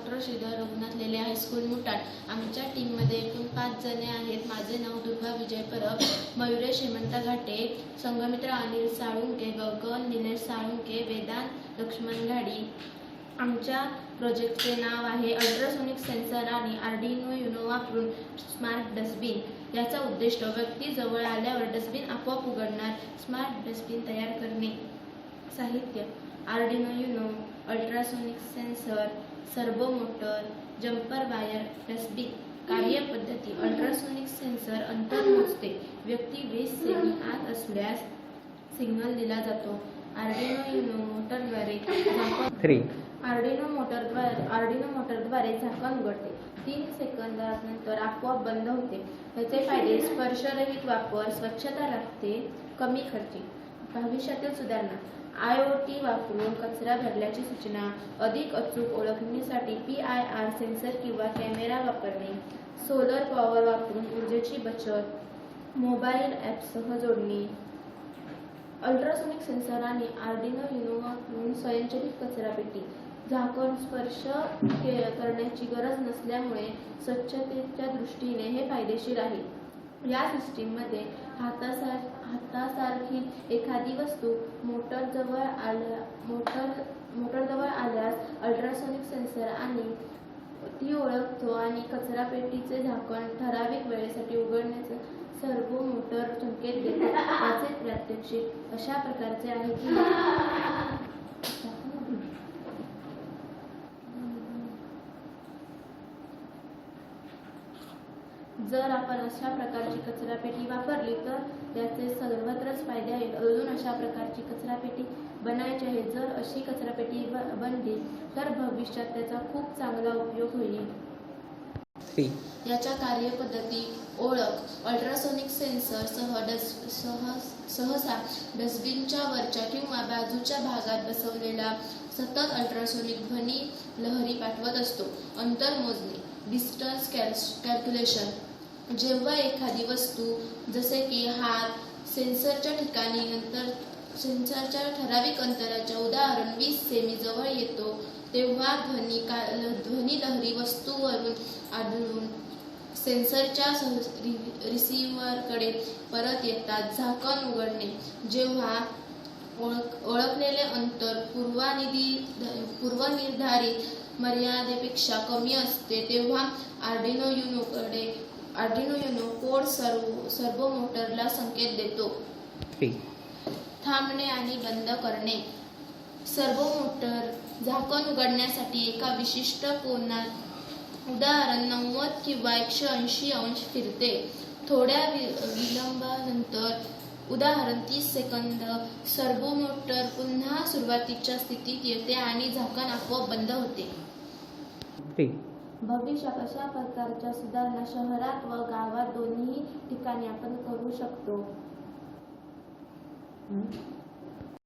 Doctor Shridhar Raghunath लेले high school Muthad. आमच्या टीममध्ये एकूण 5 जणे आहेत। माझे नाव दुर्गा विजय परब, मयुरेश हेमंत घाटे, संघमित्र अनिल साळुंके, गगन दिनेश साळुंके, वेदांत लक्ष्मण घाडी। आमच्या प्रोजेक्टचे नाव आहे अल्ट्रासोनिक सेन्सर आणि आर्डिनो युनो वापरून स्मार्ट डस्टबिन। याचा उद्देश व्यक्ती जवळ आल्यावर डस्टबिन आपोआप उघडणार स्मार्ट डस्टबिन तयार करणे। साहित्य: आर्डिनो युनो, अल्ट्रासोनिक सेन्सर, सर्वो मोटर, जम्पर वायर, डस्टबिन। कार्यपद्धती: अल्ट्रासोनिक सेन्सर अंतर मोजते, व्यक्ती 20 सेमी आत असल्यास सिग्नल दिला जातो। आर्डिनो युनो मोटरद्वारे आर्डिनो मोटरद्वारे झाकण उघडते, 3 सेकंदानंतर आपोआप बंद होते। याचे फायदे: स्पर्शरहित वापर, स्वच्छता राखते, कमी खर्ची। भविष्यातील सुधारणा: IoT वापरून कचरा भरल्याची सूचना, अधिक अचूक ओळखण्यासाठी PIR सेन्सर किंवा कॅमेरा वापरणे, सोलर पॉवर वापरून ऊर्जेची बचत, मोबाईल ॲपसह जोडणे। अल्ट्रासोनिक सेन्सर आणि आर्डिनो युनो वापरून स्वयंचलित कचरापेटी, झाकण स्पर्श करण्याची गरज नसल्यामुळे स्वच्छतेच्या दृष्टीने हे फायदेशीर आहे। या सिस्टीममध्ये हातासारखी एखादी वस्तू मोटरजवळ आल्यास अल्ट्रासोनिक सेन्सर आणि ती ओळखतो आणि कचरापेटीचे झाकण ठराविक वेळेसाठी उघडण्याचा सर्वो मोटर संकेत देतो। याचे प्रात्यक्षिक अशा प्रकारचे आहे की जर आपण अशा प्रकारची कचरापेटी वापरली तर याचे सर्वत्रच फायदे आहेत। अजून अशा प्रकारची कचरापेटी बनायची आहे। जर अशी कचरापेटी बनली तर भविष्यात त्याचा खूप चांगला उपयोग होईल। याच्या कार्यपद्धती: ओळख: अल्ट्रासोनिक सेन्सर सहसा डस्टबिनच्या वरच्या किंवा बाजूच्या भागात बसवलेला सतत अल्ट्रासोनिक ध्वनी लहरी पाठवत असतो। अंतर मोजणे: डिस्टन्स कॅल्क्युलेशन: जेव्हा एखादी वस्तू जसे की हात सेन्सरच्या ठिकाणी नंतर सेन्सरच्या ठराविक अंतराच्या उदाहरण 20 सेमी जवळ येतो तेव्हा ध्वनी लहरी वस्तूवरून आढळून सेन्सरच्या रिसीव्हरकडे परत येतात। झाकण उघडणे: जेव्हा ओळखलेले अंतर पूर्वनिर्धारित मर्यादेपेक्षा कमी असते तेव्हा आर्डिनो युनो कोड सर्वो मोटरला संकेत देतो। थांबणे आणि बंद करणे: सर्वो मोटर झाकण उघडण्यासाठी एका विशिष्ट कोनात उदाहरण 90 किंवा 180 अंश फिरते। थोड्या विलंबानंतर उदाहरण 30 सेकंद सर्वो मोटर पुन्हा सुरुवातीच्या स्थितीत येते आणि झाकण आपोआप बंद होते। भविष्यात अशा प्रकारच्या सुधारणा शहरात व गावात दोन्ही ठिकाणी आपण करू शकतो।